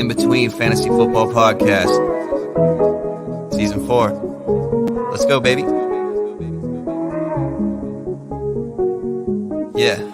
In Between Fantasy Football Podcast, Season 4. Let's go, baby. Yeah.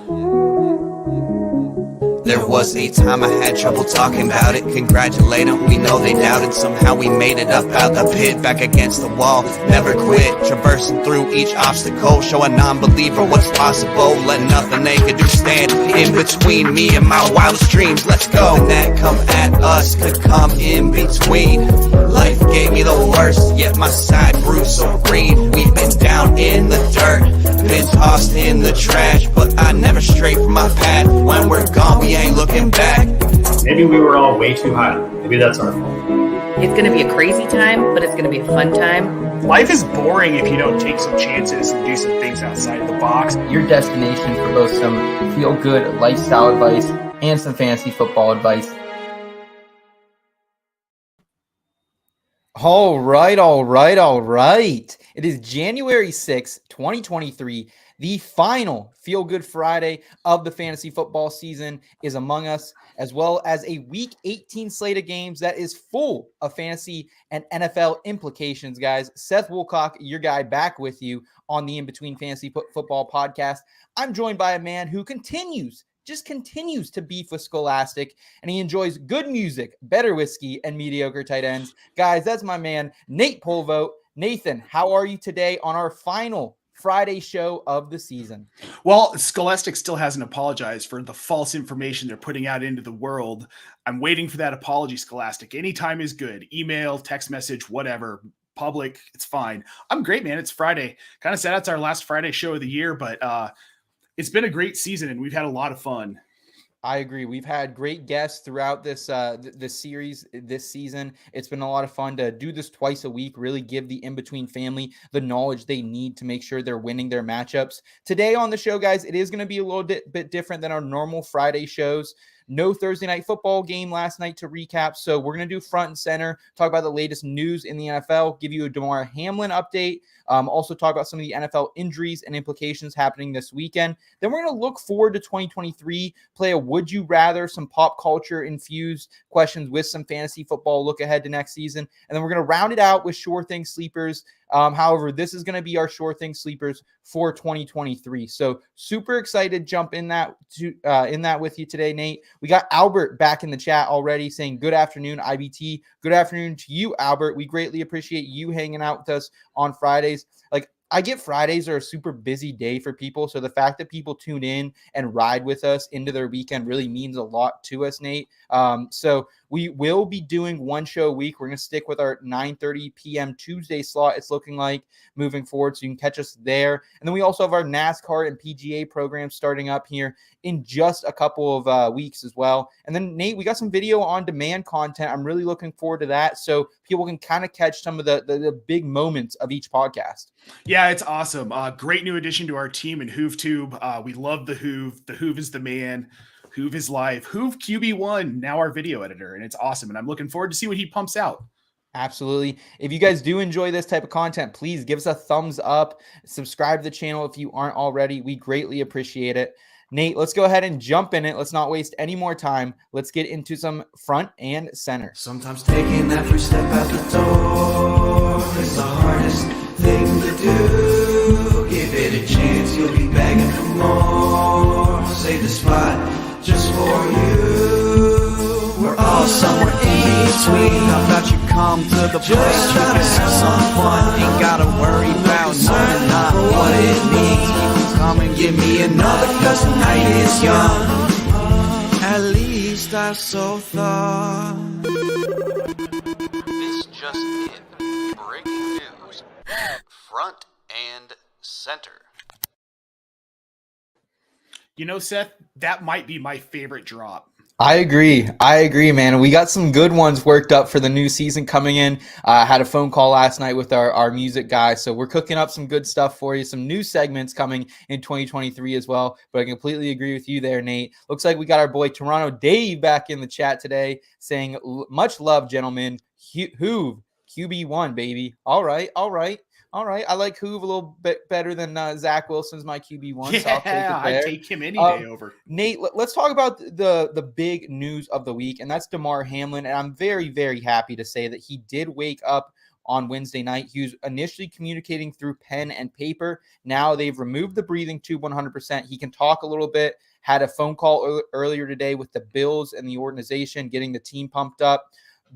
There was a time I had trouble talking about it. Congratulate them, we know they doubted. Somehow we made it up out the pit, back against the wall. Never quit, traversing through each obstacle. Show a non-believer what's possible. Let nothing they could do stand in between me and my wildest dreams. Let's go. Nothing that come at us could come in between. Life gave me the worst, yet my side grew so green. We've been down in the dirt, been tossed in the trash, but I never stray from my path. When we're gone, we ain't looking back. Maybe we were all way too high. Maybe that's our fault. It's going to be a crazy time, but it's going to be a fun time. Life is boring if you don't take some chances and do some things outside the box. Your destination for both some feel-good lifestyle advice and some fantasy football advice. All right. It is January 6th, 2023. The final Feel Good Friday of the fantasy football season is among us, as well as a Week 18 slate of games that is full of fantasy and NFL implications, guys. Seth Woolcock, your guy, back with you on the In Between Fantasy Football podcast. I'm joined by a man who continues to beef with Scholastic, and he enjoys good music, better whiskey, and mediocre tight ends. Guys, that's my man, Nate Polvo. Nathan, how are you today on our final Friday show of the season? Well, Scholastic still hasn't apologized for the false information they're putting out into the world. I'm waiting for that apology, Scholastic. Anytime is good. Email, text message, whatever. Public, it's fine. I'm great, man. It's Friday. Kind of sad it's our last Friday show of the year, but it's been a great season, and we've had a lot of fun. I agree. We've had great guests throughout this series this season. It's been a lot of fun to do this twice a week, really give the in-between family the knowledge they need to make sure they're winning their matchups. Today on the show, guys, it is going to be a little bit different than our normal Friday shows. No Thursday night football game last night to recap, so we're going to do front and center, talk about the latest news in the NFL, give you a Damar Hamlin update, also talk about some of the NFL injuries and implications happening this weekend. Then we're going to look forward to 2023, play a would you rather, some pop culture infused questions with some fantasy football look ahead to next season, and then we're going to round it out with Sure Thing Sleepers. However, this is going to be our Sure Thing Sleepers for 2023. So super excited to jump in that with you today, Nate. We got Albert back in the chat already saying good afternoon, IBT. Good afternoon to you, Albert. We greatly appreciate you hanging out with us on Fridays. I get Fridays are a super busy day for people. So the fact that people tune in and ride with us into their weekend really means a lot to us, Nate. So we will be doing one show a week. We're going to stick with our 9:30 p.m. Tuesday slot. It's looking like moving forward. So you can catch us there. And then we also have our NASCAR and PGA programs starting up here in just a couple of weeks as well. And then Nate, we got some video on demand content. I'm really looking forward to that. So people can kind of catch some of the big moments of each podcast. Yeah, it's awesome. Great new addition to our team in HoovTube. We love the Hoov. The Hoov is the man. Hoov is live. Hoov QB1, now our video editor, and it's awesome. And I'm looking forward to see what he pumps out. Absolutely. If you guys do enjoy this type of content, please give us a thumbs up. Subscribe to the channel if you aren't already. We greatly appreciate it. Nate, let's go ahead and jump in it. Let's not waste any more time. Let's get into some front and center. Sometimes taking that first step out the door is the hardest thing to do. Give it a chance, you'll be begging for more. Save the spot just for you. We're all somewhere in between. I thought you'd come to the place where we have some fun. Ain't gotta worry about knowing not what it means. You can come and give me another, cause the night is young. At least I so thought. This just in. Breaking news. Front and center. You know, Seth, that might be my favorite drop. I agree, man. We got some good ones worked up for the new season coming in. I had a phone call last night with our music guy, so we're cooking up some good stuff for you, some new segments coming in 2023 as well. But I completely agree with you there, Nate. Looks like we got our boy Toronto Dave back in the chat today saying, much love, gentlemen. Hoov, QB1, baby. All right. All right. I like Hoove a little bit better than Zach Wilson's my QB1. Yeah, So I'll take it I'd there. take him any day over. Nate, let's talk about the big news of the week, and that's Damar Hamlin. And I'm very, very happy to say that he did wake up on Wednesday night. He was initially communicating through pen and paper. Now they've removed the breathing tube 100%. He can talk a little bit. Had a phone call earlier today with the Bils and the organization, getting the team pumped up.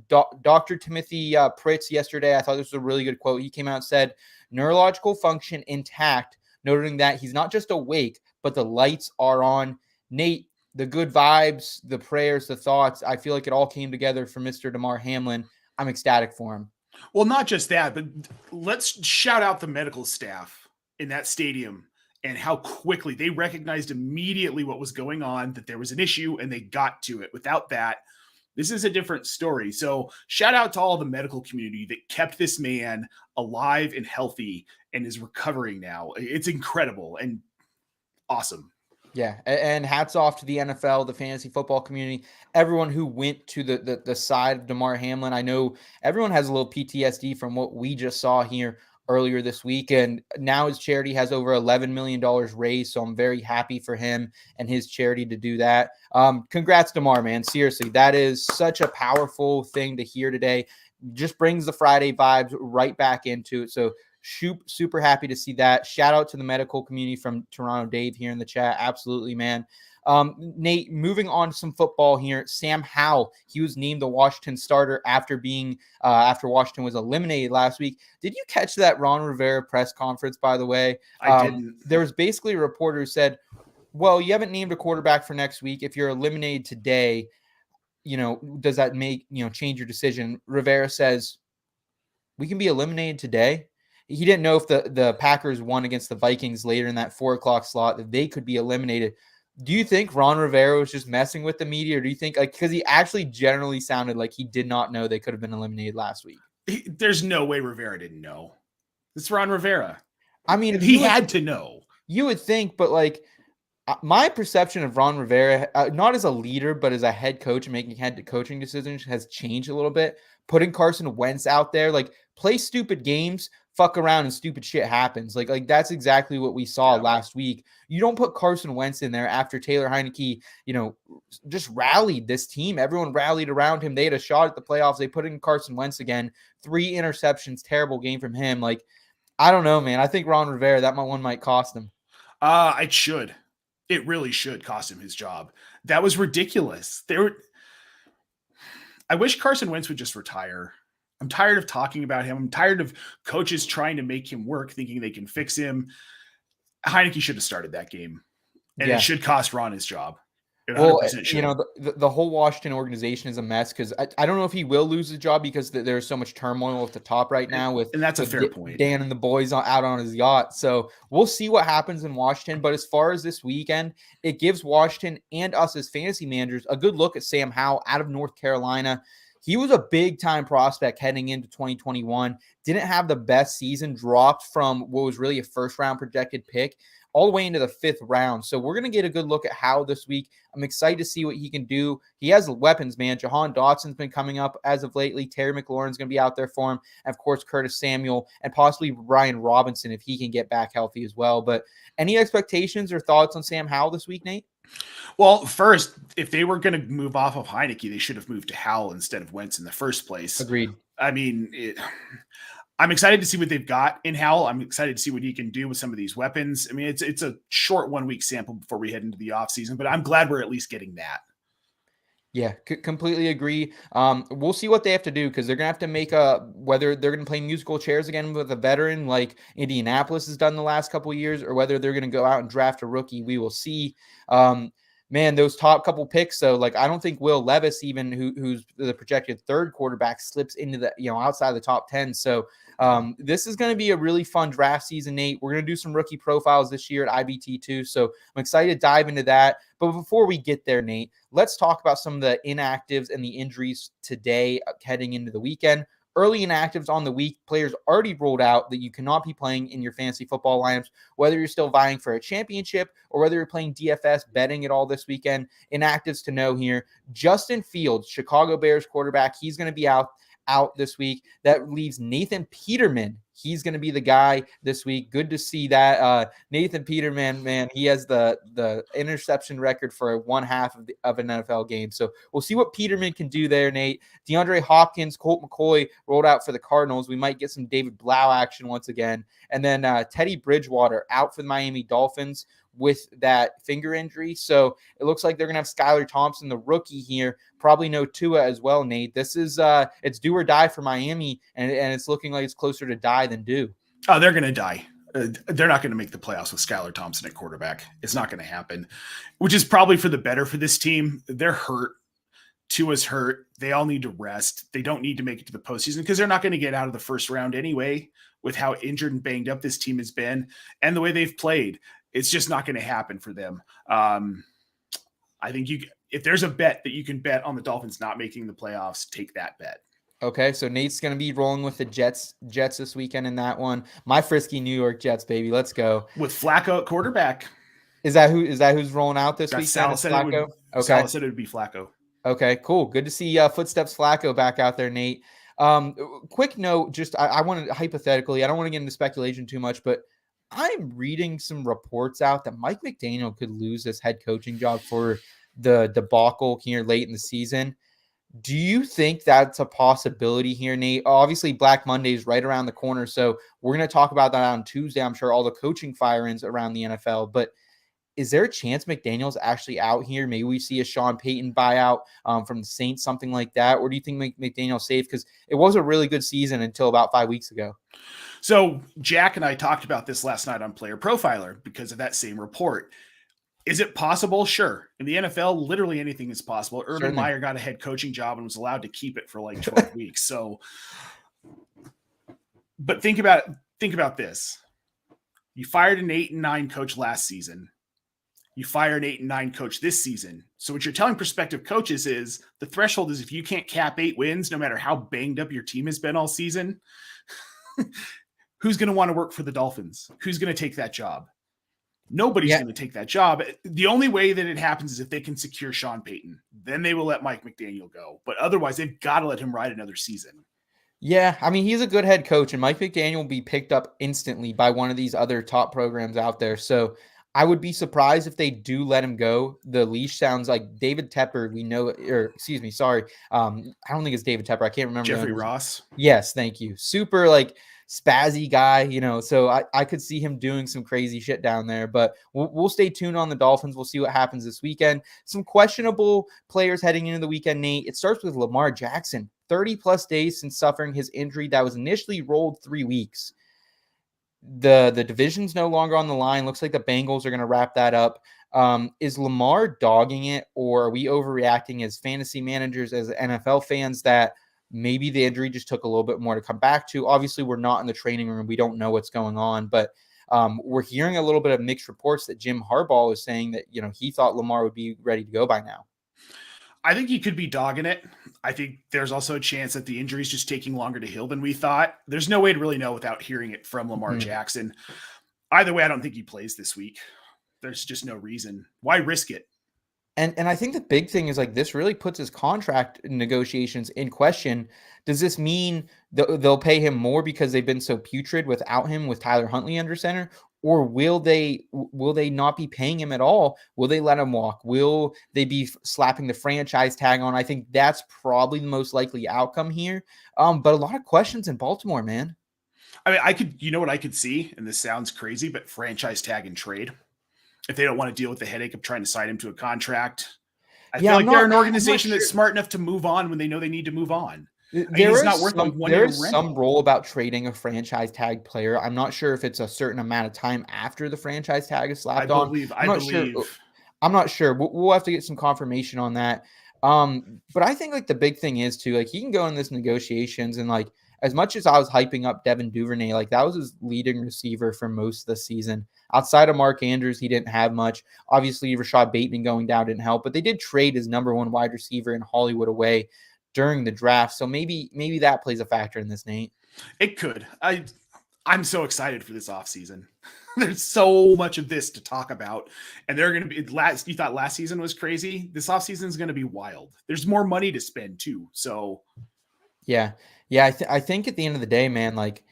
Dr. Timothy Pritz yesterday, I thought this was a really good quote. He came out and said, neurological function intact, noting that he's not just awake, but the lights are on. Nate, the good vibes, the prayers, the thoughts, I feel like it all came together for Mr. Damar Hamlin. I'm ecstatic for him. Well, not just that, but let's shout out the medical staff in that stadium and how quickly they recognized immediately what was going on, that there was an issue, and they got to it. Without that, this is a different story. So shout out to all the medical community that kept this man alive and healthy and is recovering now. It's incredible and awesome. Yeah, and hats off to the NFL, the fantasy football community, everyone who went to the side of Damar Hamlin. I know everyone has a little PTSD from what we just saw here earlier this week, and now his charity has over $11 million raised, so I'm very happy for him and his charity to do that. Congrats, Damar, man. Seriously, that is such a powerful thing to hear today. Just brings the Friday vibes right back into it, so super happy to see that. Shout out to the medical community from Toronto, Dave, here in the chat. Absolutely, man. Nate, moving on to some football here. Sam Howell, he was named the Washington starter after Washington was eliminated last week. Did you catch that Ron Rivera press conference, by the way? I didn't. There was basically a reporter who said, well, you haven't named a quarterback for next week. If you're eliminated today, does that make, change your decision? Rivera says, we can be eliminated today. He didn't know if the Packers won against the Vikings later in that 4:00 slot that they could be eliminated. Do you think Ron Rivera was just messing with the media, or do you think, because he actually generally sounded like he did not know they could have been eliminated last week? There's no way Rivera didn't know. It's Ron Rivera. I mean, he had to know. You would think, but my perception of Ron Rivera, not as a leader, but as a head coach and making head coaching decisions, has changed a little bit. Putting Carson Wentz out there, play stupid games, fuck around, and stupid shit happens. That's exactly what we saw last week. You don't put Carson Wentz in there after Taylor Heineke, just rallied this team. Everyone rallied around him. They had a shot at the playoffs. They put in Carson Wentz again. 3 interceptions, terrible game from him. I don't know, man. I think Ron Rivera, that one might cost him. It should. It really should cost him his job. That was ridiculous. I wish Carson Wentz would just retire. I'm tired of talking about him. I'm tired of coaches trying to make him work, thinking they can fix him. Heineke should have started that game, and it should cost Ron his job. Well, the whole Washington organization is a mess because I don't know if he will lose his job because there's so much turmoil at the top right now and that's a fair point. Dan and the boys out on his yacht. So we'll see what happens in Washington. But as far as this weekend, it gives Washington and us as fantasy managers a good look at Sam Howell out of North Carolina. He was a big-time prospect heading into 2021. Didn't have the best season, dropped from what was really a first-round projected pick all the way into the 5th round. So we're going to get a good look at Howell this week. I'm excited to see what he can do. He has weapons, man. Jahan Dotson's been coming up as of lately. Terry McLaurin's going to be out there for him. And, of course, Curtis Samuel and possibly Ryan Robinson if he can get back healthy as well. But any expectations or thoughts on Sam Howell this week, Nate? Well, first, if they were going to move off of Heineke, they should have moved to Howell instead of Wentz in the first place. Agreed. I mean, I'm excited to see what they've got in Howell. I'm excited to see what he can do with some of these weapons. I mean, it's a short 1-week sample before we head into the offseason, but I'm glad we're at least getting that. Yeah, completely agree. We'll see what they have to do because they're going to have to make whether they're going to play musical chairs again with a veteran like Indianapolis has done the last couple of years, or whether they're going to go out and draft a rookie. We will see. Man, those top couple picks, though, I don't think Will Levis, even who's the projected 3rd quarterback, slips into the outside the top 10. So this is going to be a really fun draft season, Nate. We're going to do some rookie profiles this year at IBT too. So I'm excited to dive into that. But before we get there, Nate, let's talk about some of the inactives and the injuries today heading into the weekend. Early inactives on the week, players already ruled out that you cannot be playing in your fantasy football lineups, whether you're still vying for a championship or whether you're playing DFS, betting it all this weekend. Inactives to know here: Justin Fields, Chicago Bears quarterback, he's going to be out out this week. That leaves Nathan Peterman. He's going to be the guy this week. Good to see that. Nathan Peterman, man, he has the interception record for one half of an NFL game. So we'll see what Peterman can do there, Nate. DeAndre Hopkins, Colt McCoy rolled out for the Cardinals. We might get some David Blau action once again. And then Teddy Bridgewater out for the Miami Dolphins with that finger injury. So it looks like they're going to have Skylar Thompson, the rookie here, probably no Tua as well, Nate. This is it's do or die for Miami, and it's looking like it's closer to die than do. Oh, they're going to die. They're not going to make the playoffs with Skylar Thompson at quarterback. It's not going to happen, which is probably for the better for this team. They're hurt. Tua's hurt. They all need to rest. They don't need to make it to the postseason because they're not going to get out of the first round anyway with how injured and banged up this team has been and the way they've played. It's just not going to happen for them. I think if there's a bet that you can bet on the Dolphins not making the playoffs, take that bet. Okay, so Nate's going to be rolling with the Jets this weekend in that one. My frisky New York Jets, baby. Let's go. With Flacco at quarterback. Is that who's rolling out this weekend? Sal said Flacco? Sal said it would be Flacco. Okay, cool. Good to see Footsteps Flacco back out there, Nate. Quick note, just I want to hypothetically, I don't want to get into speculation too much, but I'm reading some reports out that Mike McDaniel could lose his head coaching job for the debacle here late in the season. Do you think that's a possibility here, Nate? Obviously, Black Monday is right around the corner, so we're going to talk about that on Tuesday. I'm sure all the coaching fire-ins around the NFL, but is there a chance McDaniel's actually out here? Maybe we see a Sean Payton buyout from the Saints, something like that. Or do you think McDaniel's safe? Because it was a really good season until about 5 weeks ago. So Jack and I talked about this last night on Player Profiler because of that same report. Is it possible? Sure. In the NFL, literally anything is possible. Urban Meyer got a head coaching job and was allowed to keep it for like 12 weeks. So, but think about this. You fired an 8-9 coach last season. You fire an 8-9 coach this season. So what you're telling prospective coaches is the threshold is if you can't cap 8 wins, no matter how banged up your team has been all season, who's going to want to work for the Dolphins? Who's going to take that job? Nobody's going to take that job. The only way that it happens is if they can secure Sean Payton. Then they will let Mike McDaniel go. But otherwise, they've got to let him ride another season. Yeah, I mean, he's a good head coach, and Mike McDaniel will be picked up instantly by one of these other top programs out there. So I would be surprised if they do let him go. The leash sounds like David Tepper. We know, or excuse me, sorry. I don't think it's David Tepper. I can't remember. Jeffrey Ross. Yes, thank you. Super like spazzy guy, so I could see him doing some crazy shit down there, but we'll stay tuned on the Dolphins. We'll see what happens this weekend. Some questionable players heading into the weekend, Nate. It starts with Lamar Jackson, 30 plus days since suffering his injury that was initially rolled 3 weeks. The division's no longer on the line. Looks like the Bengals are going to wrap that up. Is Lamar dogging it, or are we overreacting as fantasy managers, as NFL fans, that maybe the injury just took a little bit more to come back to? Obviously, we're not in the training room. We don't know what's going on, but we're hearing a little bit of mixed reports that Jim Harbaugh is saying that, he thought Lamar would be ready to go by now. I think he could be dogging it. I think there's also a chance that the injury is just taking longer to heal than we thought. There's no way to really know without hearing it from Lamar Jackson. Either way, I don't think he plays this week. There's just no reason. Why risk it? And I think the big thing is like this really puts his contract negotiations in question. Does this mean they'll pay him more because they've been so putrid without him, with Tyler Huntley under center? Or will they not be paying him at all? Will they let him walk? Will they be slapping the franchise tag on? I think that's probably the most likely outcome here. But a lot of questions in Baltimore, man. I mean, you know what I could see, and this sounds crazy, but franchise tag and trade. If they don't want to deal with the headache of trying to sign him to a contract. I feel like they're an organization that's smart enough to move on when they know they need to move on. There is some rule about trading a franchise tag player. I'm not sure if it's a certain amount of time after the franchise tag is slapped on. I'm not sure. We'll have to get some confirmation on that. But I think like the big thing is too, like he can go in this negotiations, and like as much as I was hyping up Devin Duvernay, like that was his leading receiver for most of the season. Outside of Mark Andrews, he didn't have much. Obviously, Rashad Bateman going down didn't help, but they did trade his number one wide receiver in Hollywood away during the draft. So maybe that plays a factor in this, Nate. It could. I'm so excited for this offseason. There's so much of this to talk about. And they're going to be you thought last season was crazy. This offseason is going to be wild. There's more money to spend too. So Yeah. Yeah. I think at the end of the day, man, like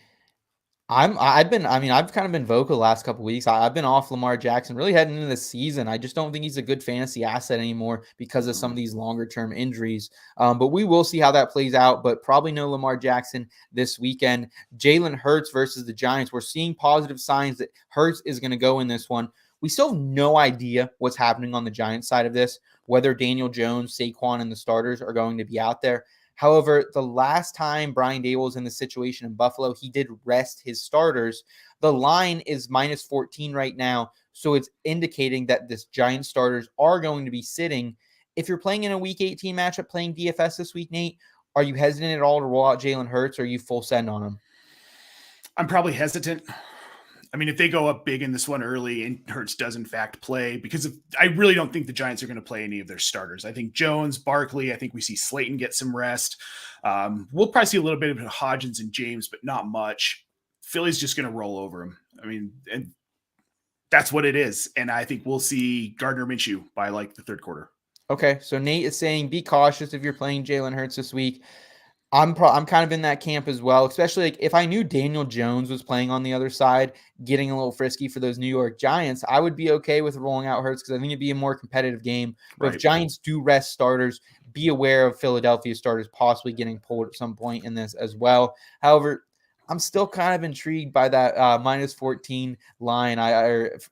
I've kind of been vocal the last couple weeks. I've been off Lamar Jackson really heading into the season. I just don't think he's a good fantasy asset anymore because of some of these longer term injuries. But we will see how that plays out, but probably no Lamar Jackson this weekend. Jalen Hurts versus the Giants. We're seeing positive signs that Hurts is going to go in this one. We still have no idea what's happening on the Giants side of this, whether Daniel Jones, Saquon, and the starters are going to be out there. However, the last time Brian Daboll was in the situation in Buffalo, he did rest his starters. The line is -14 right now, so it's indicating that this Giants starters are going to be sitting. If you're playing in a Week 18 matchup, playing DFS this week, Nate, are you hesitant at all to roll out Jalen Hurts, or are you full send on him? I'm probably hesitant. I mean, if they go up big in this one early and Hurts does in fact play, because I really don't think the Giants are going to play any of their starters. I think Jones, Barkley, I think we see Slayton get some rest. We'll probably see a little bit of Hodgins and James, but not much. Philly's just going to roll over him. I mean, and that's what it is. And I think we'll see Gardner Minshew by like the third quarter. Okay, so Nate is saying be cautious if you're playing Jalen Hurts this week. I'm kind of in that camp as well, especially like if I knew Daniel Jones was playing on the other side, getting a little frisky for those New York Giants, I would be okay with rolling out Hurts because I think it'd be a more competitive game. But if Giants do rest starters, be aware of Philadelphia starters possibly getting pulled at some point in this as well. However, I'm still kind of intrigued by that -14 line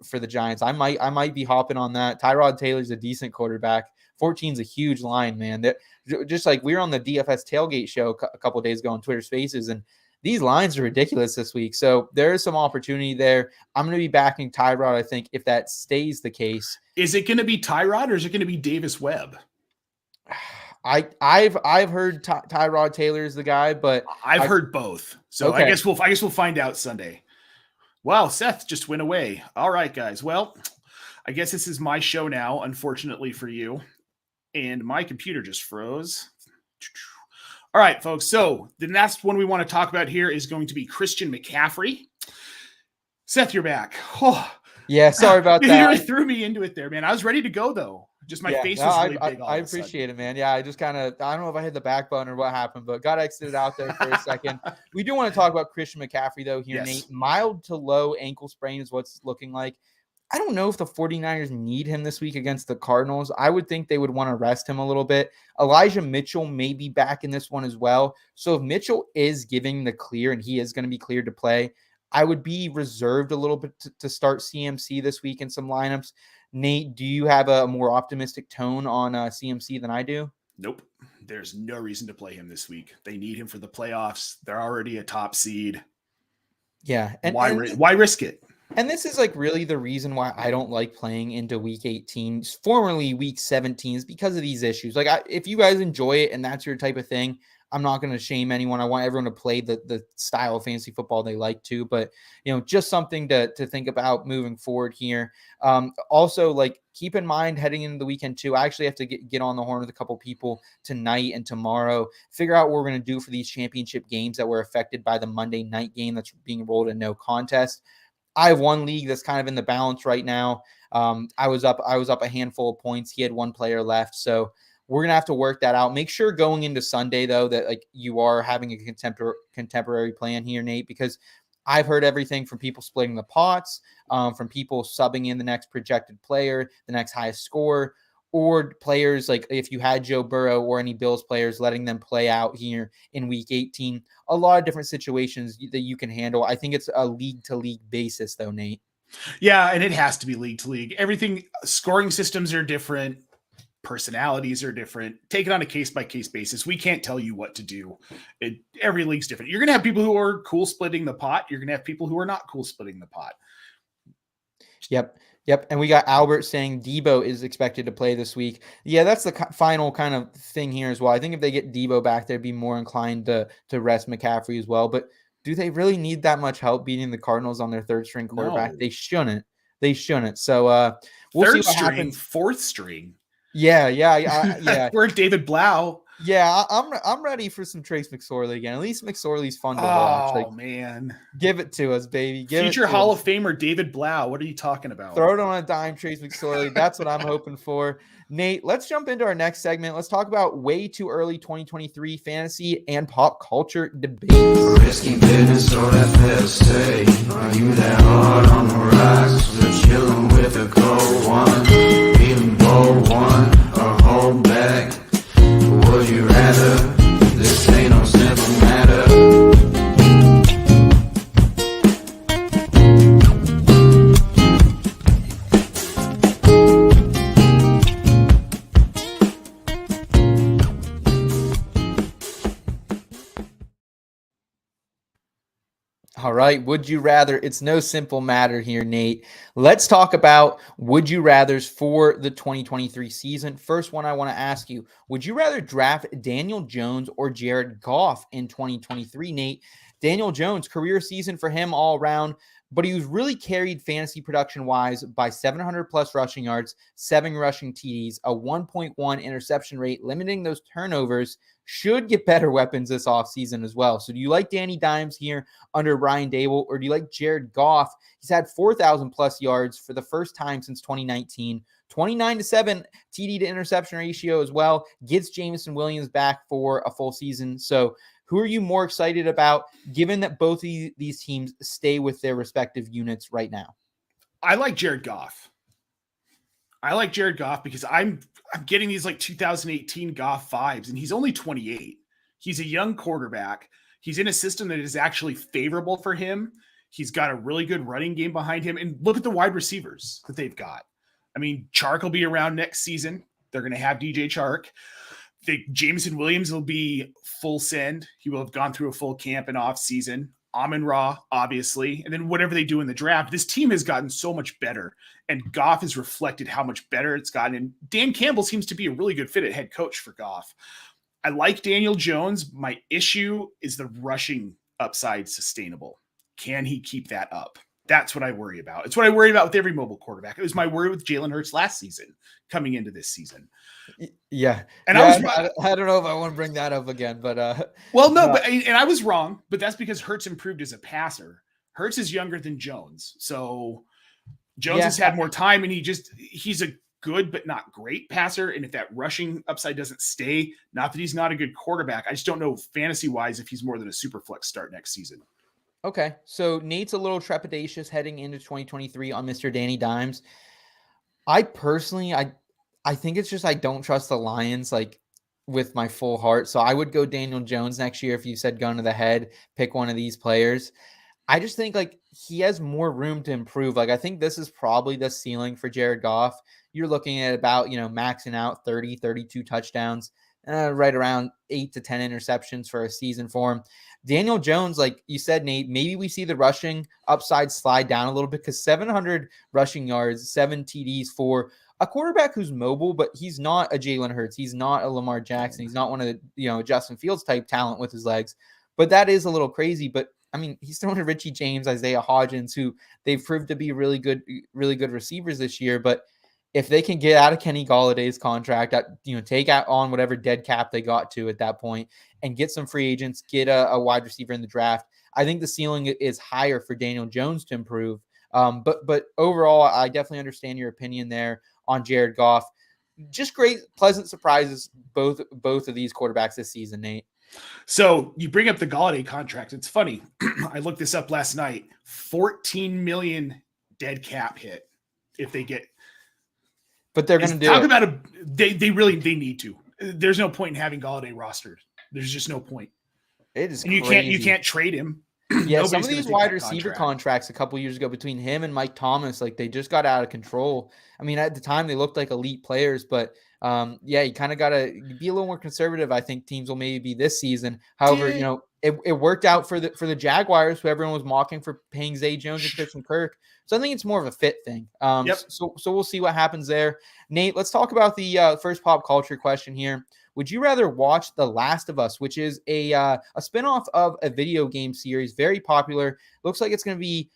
for the Giants. I might be hopping on that. Tyrod Taylor's a decent quarterback. 14 is a huge line, man. That just like we were on the DFS tailgate show a couple of days ago on Twitter Spaces, and these lines are ridiculous this week. So there is some opportunity there. I'm going to be backing Tyrod, I think, if that stays the case. Is it going to be Tyrod or is it going to be Davis Webb? I've heard Tyrod Taylor is the guy, but I've heard both. So okay. I guess we'll find out Sunday. Wow, Seth just went away. All right, guys. Well, I guess this is my show now, unfortunately for you. And my computer just froze. All right, folks. So the next one we want to talk about here is going to be Christian McCaffrey. Seth, you're back. Oh, yeah, sorry about that. You really threw me into it there, man. I was ready to go, though. Just my face was really big. I appreciate it, man. Yeah, I just kind of, I don't know if I hit the back button or what happened, but got exited out there for a second. We do want to talk about Christian McCaffrey, though, here, yes. Nate. Mild to low ankle sprain is what's looking like. I don't know if the 49ers need him this week against the Cardinals. I would think they would want to rest him a little bit. Elijah Mitchell may be back in this one as well. So if Mitchell is giving the clear and he is going to be cleared to play, I would be reserved a little bit to start CMC this week in some lineups. Nate, do you have a more optimistic tone on CMC than I do? Nope. There's no reason to play him this week. They need him for the playoffs. They're already a top seed. Yeah. And why risk it? And this is like really the reason why I don't like playing into week 18, formerly week 17, is because of these issues. Like if you guys enjoy it and that's your type of thing, I'm not going to shame anyone. I want everyone to play the style of fantasy football they like to, but just something to think about moving forward here. Also, like keep in mind heading into the weekend too, I actually have to get on the horn with a couple people tonight and tomorrow, figure out what we're going to do for these championship games that were affected by the Monday night game that's being rolled in no contest. I have one league that's kind of in the balance right now. I was up a handful of points. He had one player left. So we're going to have to work that out. Make sure going into Sunday, though, that like you are having a contemporary plan here, Nate, because I've heard everything from people splitting the pots, from people subbing in the next projected player, the next highest score, or players like if you had Joe Burrow or any Bills players, letting them play out here in week 18. A lot of different situations that you can handle. I think it's a league to league basis though, Nate. Yeah. And it has to be league to league. Everything, scoring systems are different. Personalities are different. Take it on a case by case basis. We can't tell you what to do. Every league's different. You're going to have people who are cool splitting the pot. You're going to have people who are not cool splitting the pot. Yep. And we got Albert saying Debo is expected to play this week. Yeah, that's the final kind of thing here as well. I think if they get Debo back, they'd be more inclined to rest McCaffrey as well. But do they really need that much help beating the Cardinals on their third string quarterback? No. They shouldn't. So we'll third see what string, happens. Fourth string. Yeah. We're David Blau. Yeah, I'm ready for some Trace McSorley again. At least McSorley's fun to watch. Oh Like, man. give it to us, baby. Give Future it to Hall us. of Famer David Blau. What are you talking about? Throw it on a dime, Trace McSorley. That's what I'm hoping for. Nate, let's jump into our next segment. Let's talk about way too early 2023 fantasy and pop culture debates. Risky business or that fair say. Are you that hard on the rocks? We're chilling with a cold one. Feeling bold one or hold back. Would you rather? This ain't no simple matter. All right. Would you rather? It's no simple matter here, Nate. Let's talk about would you rathers for the 2023 season. First one I want to ask you, would you rather draft Daniel Jones or Jared Goff in 2023, Nate? Daniel Jones, career season for him all around, but he was really carried fantasy production wise by 700 plus rushing yards, 7 rushing TDs, a 1.1 interception rate, limiting those turnovers. Should get better weapons this offseason as well. So do you like Danny Dimes here under Brian Dable, or do you like Jared Goff? He's had 4,000 plus yards for the first time since 2019, 29-7 TD to interception ratio as well. Gets Jameson Williams back for a full season. So who are you more excited about, given that both of these teams stay with their respective units right now? I like Jared Goff. I like Jared Goff because I'm getting these like 2018 Goff vibes, and he's only 28. He's a young quarterback. He's in a system that is actually favorable for him. He's got a really good running game behind him. And look at the wide receivers that they've got. I mean, Chark will be around next season. They're going to have DJ Chark. Jameson Williams will be full send. He will have gone through a full camp and off season. Amon-Ra, obviously. And then whatever they do in the draft, this team has gotten so much better. And Goff has reflected how much better it's gotten. And Dan Campbell seems to be a really good fit at head coach for Goff. I like Daniel Jones. My issue is the rushing upside sustainable. Can he keep that up? That's what I worry about. It's what I worry about with every mobile quarterback. It was my worry with Jalen Hurts last season coming into this season. Yeah. And I don't know if I want to bring that up again, but and I was wrong, but that's because Hurts improved as a passer. Hurts is younger than Jones. So Jones has had more time, and he's a good but not great passer. And if that rushing upside doesn't stay, not that he's not a good quarterback, I just don't know fantasy wise if he's more than a super flex start next season. Okay. So Nate's a little trepidatious heading into 2023 on Mr. Danny Dimes. I personally, I think it's just I don't trust the Lions like with my full heart. So I would go Daniel Jones next year if you said gun to the head, pick one of these players. I just think like he has more room to improve. Like I think this is probably the ceiling for Jared Goff. You're looking at about, maxing out 30, 32 touchdowns, right around 8 to 10 interceptions for a season for him. Daniel Jones, like you said, Nate, maybe we see the rushing upside slide down a little bit because 700 rushing yards, 7 TDs for a quarterback who's mobile, but he's not a Jalen Hurts. He's not a Lamar Jackson. He's not one of the, Justin Fields type talent with his legs, but that is a little crazy. But I mean, he's throwing to Richie James, Isaiah Hodgins, who they've proved to be really good receivers this year. But if they can get out of Kenny Galladay's contract, take out on whatever dead cap they got to at that point and get some free agents, get a wide receiver in the draft, I think the ceiling is higher for Daniel Jones to improve. But overall, I definitely understand your opinion there on Jared Goff. Just great, pleasant surprises, both of these quarterbacks this season, Nate. So you bring up the Galladay contract. It's funny. I looked this up last night. 14 million dead cap hit if they get. But they're going to do talk it. About they need to. There's no point in having Galladay rostered. There's just no point. It is. And crazy. you can't trade him. Yeah, some of these wide receiver contracts a couple years ago between him and Mike Thomas, like they just got out of control. I mean, at the time they looked like elite players, but you kind of got to be a little more conservative. I think teams will maybe be this season. However, it worked out for the Jaguars, who everyone was mocking for paying Zay Jones and Christian Kirk. So I think it's more of a fit thing. So we'll see what happens there. Nate, let's talk about the first pop culture question here. Would you rather watch The Last of Us, which is a spinoff of a video game series, very popular? Looks like it's going to be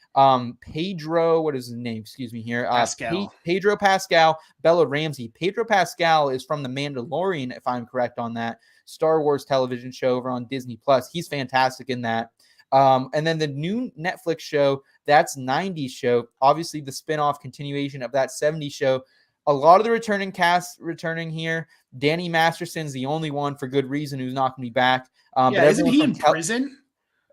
Pedro. What is his name? Excuse me here. Pascal. Pedro Pascal, Bella Ramsey. Pedro Pascal is from The Mandalorian, if I'm correct on that. Star Wars television show over on Disney Plus. He's fantastic in that. And then the new Netflix show, that's 90s show. Obviously, the spinoff continuation of that 70s show. A lot of the returning cast returning here. Danny Masterson's the only one for good reason who's not going to be back. But isn't he in prison?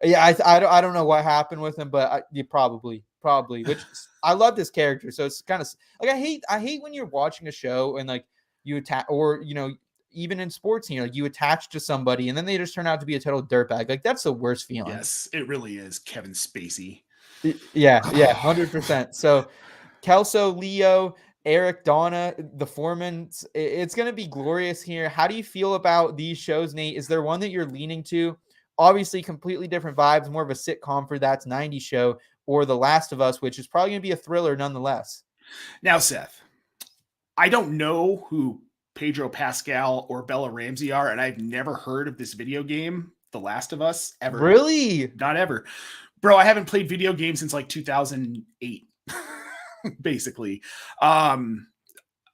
Yeah, I don't know what happened with him, but probably. Which I love this character, so it's kind of like I hate when you're watching a show and like you attack, or even in sports, you attach to somebody and then they just turn out to be a total dirtbag. Like that's the worst feeling. Yes, it really is. Kevin Spacey. Yeah, 100%. So Kelso, Leo, Eric, Donna, the Foreman, it's going to be glorious here. How do you feel about these shows, Nate? Is there one that you're leaning to? Obviously, completely different vibes, more of a sitcom for That's 90 show, or The Last of Us, which is probably going to be a thriller nonetheless. Now, Seth, I don't know who Pedro Pascal or Bella Ramsey are, and I've never heard of this video game, The Last of Us, ever. Really? Not ever. Bro, I haven't played video games since like 2008, basically. And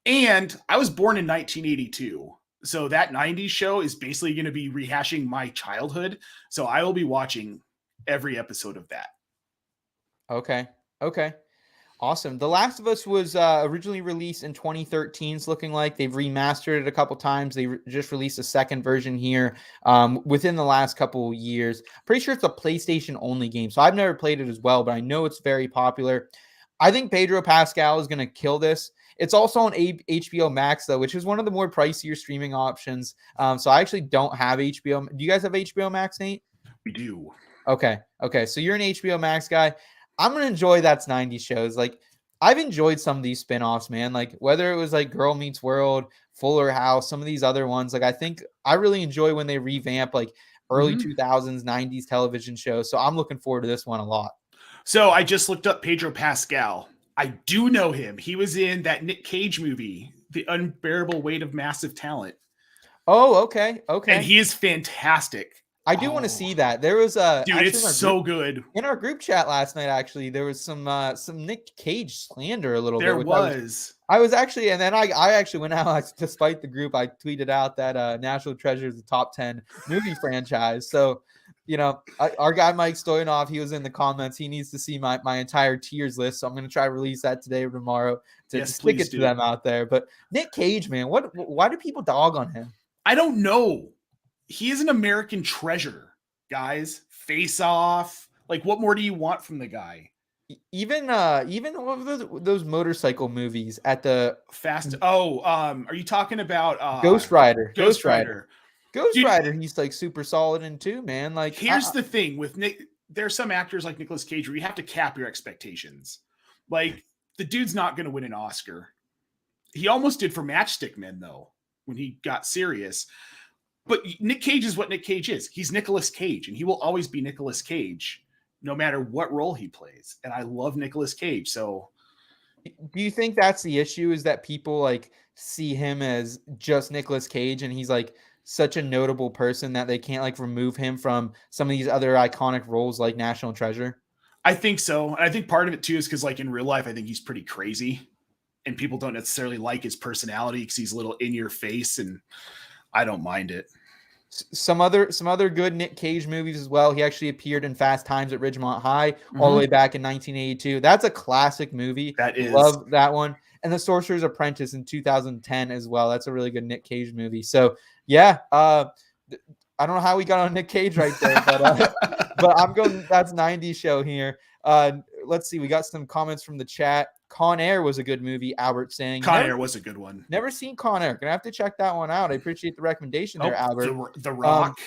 I was born in 1982. So that 90s show is basically going to be rehashing my childhood. So I will be watching every episode of that. Okay. Awesome. The Last of Us was originally released in 2013. It's looking like they've remastered it a couple times. They just released a second version here within the last couple of years. Pretty sure it's a PlayStation only game. So I've never played it as well, but I know it's very popular. I think Pedro Pascal is going to kill this. It's also on HBO Max, though, which is one of the more pricier streaming options. So I actually don't have HBO. Do you guys have HBO Max, Nate? We do. Okay. So you're an HBO Max guy. I'm going to enjoy That's 90 shows. Like, I've enjoyed some of these spinoffs, man. Like, whether it was like Girl Meets World, Fuller House, some of these other ones. Like, I think I really enjoy when they revamp like early 2000s, 90s television shows. So I'm looking forward to this one a lot. So I just looked up Pedro Pascal. I do know him. He was in that Nick Cage movie, The Unbearable Weight of Massive Talent. Oh, okay. And he is fantastic. I do want to see that. There was a dude, it's so good. In our group chat last night, actually, there was some Nick Cage slander a little bit. There was. I was actually, and then I actually went out, despite the group, I tweeted out that National Treasure is the top 10 movie franchise. So, our guy Mike Stoyanov, he was in the comments. He needs to see my entire tiers list. So I'm going to try to release that today or tomorrow to stick it to them out there. But Nick Cage, man, why do people dog on him? I don't know. He is an American treasure, guys. Face Off. Like, what more do you want from the guy? Even what were those motorcycle movies at the Fast? Are you talking about Ghost Rider? Ghost Rider. Dude, Rider, he's like super solid in too, man. Like, here's the thing with Nick. There's some actors like Nicolas Cage where you have to cap your expectations. Like, the dude's not going to win an Oscar. He almost did for Matchstick Men, though, when he got serious. But Nick Cage is what Nick Cage is. He's Nicolas Cage, and he will always be Nicolas Cage, no matter what role he plays. And I love Nicolas Cage. So, do you think that's the issue? Is that people like see him as just Nicolas Cage, and he's like such a notable person that they can't like remove him from some of these other iconic roles like National Treasure? I think so. And I think part of it too is because, like, in real life, I think he's pretty crazy, and people don't necessarily like his personality because he's a little in your face, and I don't mind it. Some other good Nick Cage movies as well. He actually appeared in Fast Times at Ridgemont High all the way back in 1982. That's a classic movie. That is. Love that one. And The Sorcerer's Apprentice in 2010 as well. That's a really good Nick Cage movie. So yeah, I don't know how we got on Nick Cage right there, but I'm going. That's 90s show here. Let's see. We got some comments from the chat. Con Air was a good movie. Albert saying Con Air was a good one. Never seen Con Air. Gonna have to check that one out. I appreciate the recommendation there, Albert. The Rock.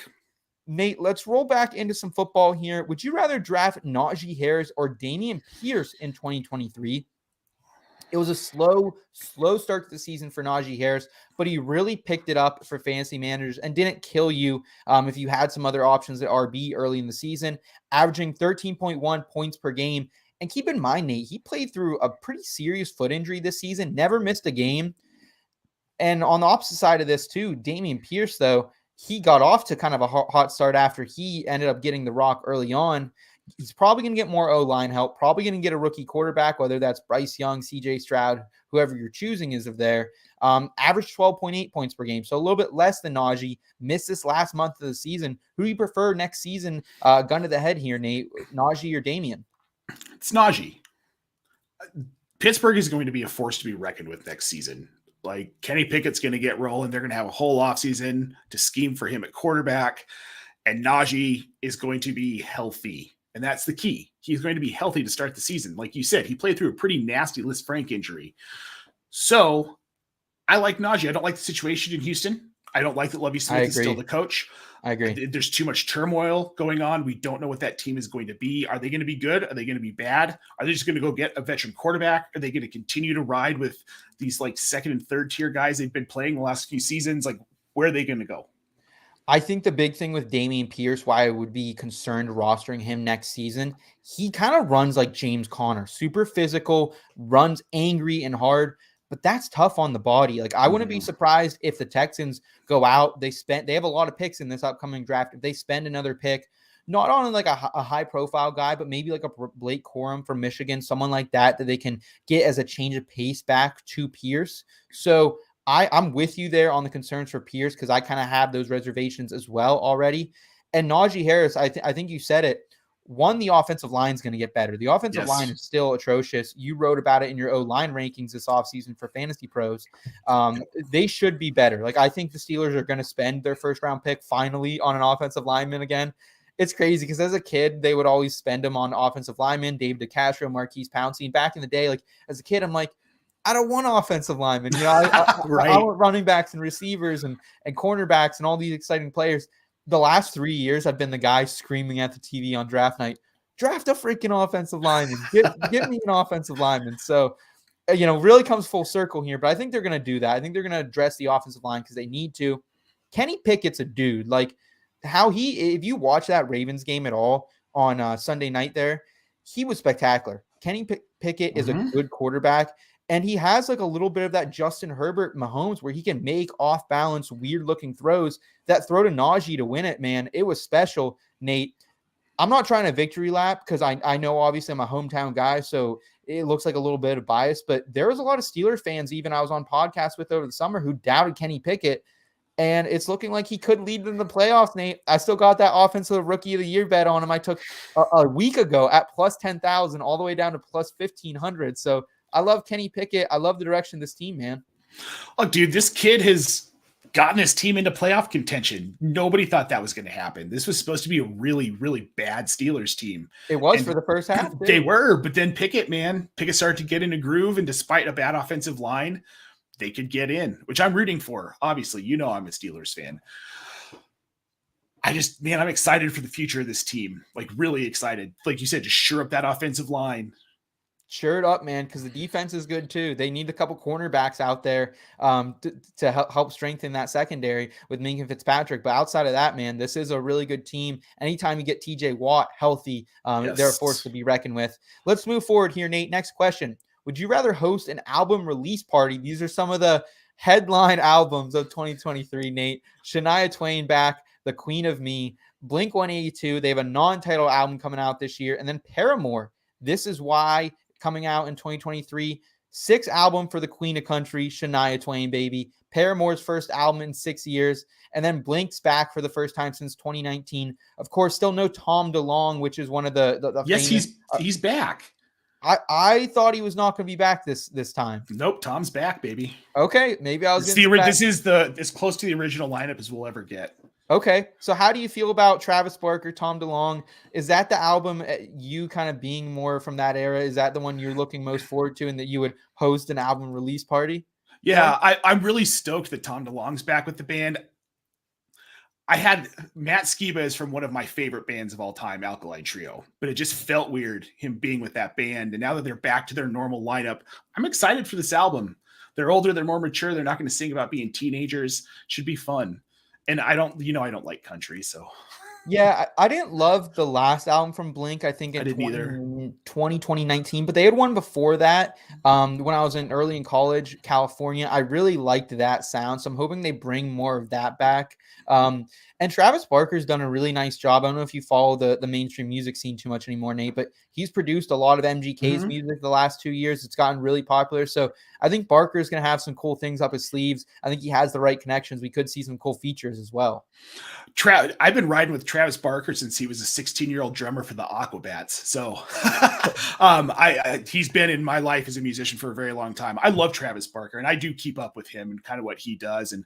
Nate, let's roll back into some football here. Would you rather draft Najee Harris or Dameon Pierce in 2023? It was a slow start to the season for Najee Harris, but he really picked it up for fantasy managers and didn't kill you if you had some other options at RB early in the season, averaging 13.1 points per game. And keep in mind, Nate, he played through a pretty serious foot injury this season, never missed a game. And on the opposite side of this too, Dameon Pierce, though, he got off to kind of a hot start after he ended up getting the rock early on. He's probably going to get more O-line help, probably going to get a rookie quarterback, whether that's Bryce Young, CJ Stroud, whoever you're choosing is of there. Average 12.8 points per game, so a little bit less than Najee. Missed this last month of the season. Who do you prefer next season? Gun to the head here, Nate. Najee or Dameon? It's Najee. Pittsburgh is going to be a force to be reckoned with next season. Like, Kenny Pickett's going to get rolling. They're going to have a whole offseason to scheme for him at quarterback. And Najee is going to be healthy. And that's the key. He's going to be healthy to start the season. Like you said, he played through a pretty nasty Liz Frank injury. So I like Najee. I don't like the situation in Houston. I don't like that Lovie Smith is still the coach. I agree. There's too much turmoil going on. We don't know what that team is going to be. Are they going to be good? Are they going to be bad? Are they just going to go get a veteran quarterback? Are they going to continue to ride with these like second and third tier guys they've been playing the last few seasons? Like, where are they going to go? I think the big thing with Dameon Pierce, why I would be concerned rostering him next season, he kind of runs like James Conner, super physical, runs angry and hard, but that's tough on the body. Like, I wouldn't be surprised if the Texans go out. They have a lot of picks in this upcoming draft. If they spend another pick, not on like a high profile guy, but maybe like a Blake Corum from Michigan, someone like that they can get as a change of pace back to Pierce. So I'm with you there on the concerns for Pierce because I kind of have those reservations as well already. And Najee Harris, I think you said it. One, the offensive line is going to get better. The offensive line is still atrocious. You wrote about it in your O-line rankings this offseason for Fantasy Pros. They should be better. Like, I think the Steelers are going to spend their first-round pick finally on an offensive lineman again. It's crazy because as a kid, they would always spend them on offensive linemen, Dave DeCastro, Marquise Pouncey. And back in the day, like as a kid, I'm like, I don't want offensive linemen. You know, I want running backs and receivers and cornerbacks and all these exciting players. The last 3 years, I've been the guy screaming at the TV on draft night, draft a freaking offensive lineman. Give me an offensive lineman. So, really comes full circle here, but I think they're going to do that. I think they're going to address the offensive line because they need to. Kenny Pickett's a dude. Like, if you watch that Ravens game at all on Sunday night there, he was spectacular. Kenny Pickett is a good quarterback. And he has like a little bit of that Justin Herbert Mahomes where he can make off balance, weird looking throws. That throw to Najee to win it, man, it was special, Nate. I'm not trying to victory lap because I know obviously I'm a hometown guy, so it looks like a little bit of bias, but there was a lot of Steelers fans, even I was on podcasts with over the summer, who doubted Kenny Pickett. And it's looking like he could lead them to the playoffs, Nate. I still got that offensive rookie of the year bet on him. I took a week ago at plus 10,000 all the way down to plus 1,500. So I love Kenny Pickett. I love the direction of this team, man. Oh, dude, this kid has gotten his team into playoff contention. Nobody thought that was going to happen. This was supposed to be a really, really bad Steelers team. It was for the first half. Too. They were, but then Pickett started to get in a groove, and despite a bad offensive line, they could get in, which I'm rooting for. Obviously, I'm a Steelers fan. I'm excited for the future of this team. Like, really excited. Like you said, just shore up that offensive line. Sure it up, man, because the defense is good too. They need a couple cornerbacks out there to help strengthen that secondary with Minka Fitzpatrick. But outside of that, man, this is a really good team. Anytime you get TJ Watt healthy, they're a force to be reckoned with. Let's move forward here, Nate. Next question. Would you rather host an album release party? These are some of the headline albums of 2023, Nate. Shania Twain back, The Queen of Me, Blink-182. They have a non-title album coming out this year. And then Paramore, This Is Why, coming out in 2023. 6th album for the Queen of Country, Shania Twain, baby. Paramore's first album in 6 years. And then Blink's back for the first time since 2019. Of course, still no Tom DeLonge, which is one of the yes, famous, he's back. I thought he was not going to be back this time. Nope, Tom's back, baby. Okay, maybe I was. This is as close to the original lineup as we'll ever get. Okay, so how do you feel about Travis Barker, Tom DeLonge? Is that the album you kind of being more from that era? Is that the one you're looking most forward to and that you would host an album release party? Yeah, I'm really stoked that Tom DeLonge's back with the band. I had Matt Skiba is from one of my favorite bands of all time, Alkaline Trio, but it just felt weird him being with that band. And now that they're back to their normal lineup, I'm excited for this album. They're older, they're more mature. They're not going to sing about being teenagers. Should be fun. And I don't like country, so Yeah, I didn't love the last album from Blink, I think I in didn't either. 2019, but they had one before that. When I was early in college, California, I really liked that sound. So I'm hoping they bring more of that back. And Travis Barker's done a really nice job. I don't know if you follow the mainstream music scene too much anymore, Nate, but he's produced a lot of MGK's music the last 2 years. It's gotten really popular. So I think Barker's going to have some cool things up his sleeves. I think he has the right connections. We could see some cool features as well. I've been riding with Travis Barker since he was a 16-year-old drummer for the Aquabats. So he's been in my life as a musician for a very long time. I love Travis Barker, and I do keep up with him and kind of what he does. And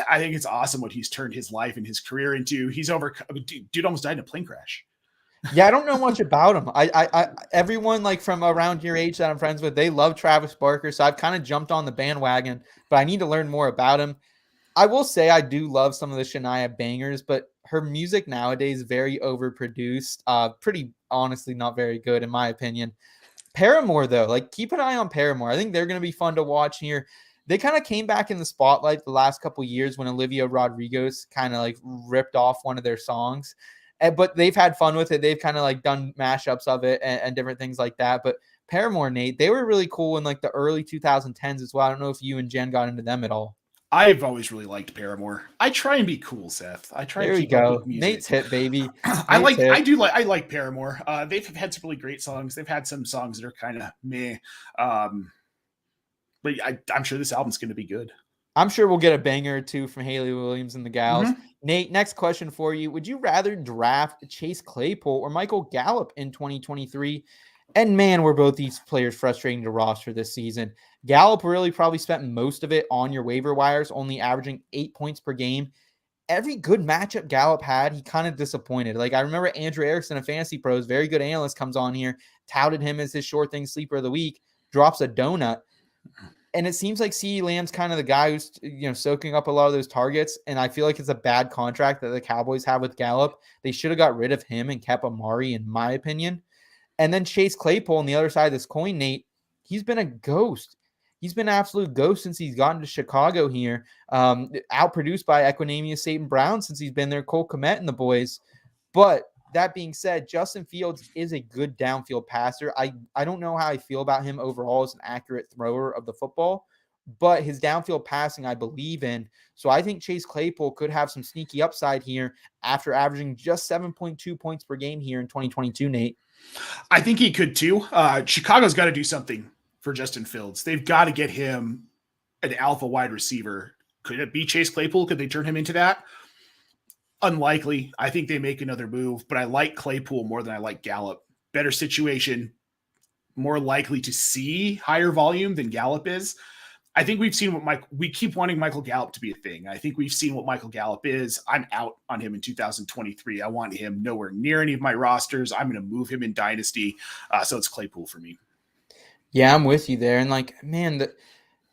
I think it's awesome what he's turned his life and his career into. Dude almost died in a plane crash. Yeah, I don't know much about him. Everyone like from around your age that I'm friends with, they love Travis Barker. So I've kind of jumped on the bandwagon, but I need to learn more about him. I will say I do love some of the Shania bangers, but her music nowadays very overproduced. Pretty honestly not very good in my opinion. Paramore though, like keep an eye on Paramore. I think they're going to be fun to watch here. They kind of came back in the spotlight the last couple of years when Olivia Rodrigo's kind of like ripped off one of their songs. But they've had fun with it. They've kind of like done mashups of it and different things like that. But Paramore, Nate, they were really cool in like the early 2010s as well. I don't know if you and Jen got into them at all. I've always really liked Paramore. I try and be cool, Seth. I try. There to we keep up go. with music. Nate's hit, baby. I like Paramore. They've had some really great songs. They've had some songs that are kind of meh. But I'm sure this album's going to be good. I'm sure we'll get a banger or two from Haley Williams and the gals. Nate, next question for you. Would you rather draft Chase Claypool or Michael Gallup in 2023? And man, were both these players frustrating to roster this season. Gallup really probably spent most of it on your waiver wires, only averaging 8 points per game. Every good matchup Gallup had, he kind of disappointed. Like I remember Andrew Erickson of Fantasy Pros, very good analyst, comes on here, touted him as his short thing sleeper of the week, drops a donut. And it seems like CeeDee Lamb's kind of the guy who's, soaking up a lot of those targets. And I feel like it's a bad contract that the Cowboys have with Gallup. They should have got rid of him and kept Amari, in my opinion. And then Chase Claypool on the other side of this coin, Nate, he's been a ghost. He's been an absolute ghost since he's gotten to Chicago here. Outproduced by Equanimeous St. Brown since he's been there, Cole Kmet and the boys. But that being said, Justin Fields is a good downfield passer. I don't know how I feel about him overall as an accurate thrower of the football, but his downfield passing I believe in. So I think Chase Claypool could have some sneaky upside here after averaging just 7.2 points per game here in 2022, Nate. I think he could too. Chicago's got to do something for Justin Fields. They've got to get him an alpha wide receiver. Could it be Chase Claypool? Could they turn him into that? Unlikely. I think they make another move, but I like Claypool more than I like Gallup. Better situation, more likely to see higher volume than Gallup is. I think we've seen we keep wanting Michael Gallup to be a thing. I think we've seen what Michael Gallup is. I'm out on him in 2023. I want him nowhere near any of my rosters. I'm going to move him in Dynasty. So it's Claypool for me. Yeah, I'm with you there. And like, man,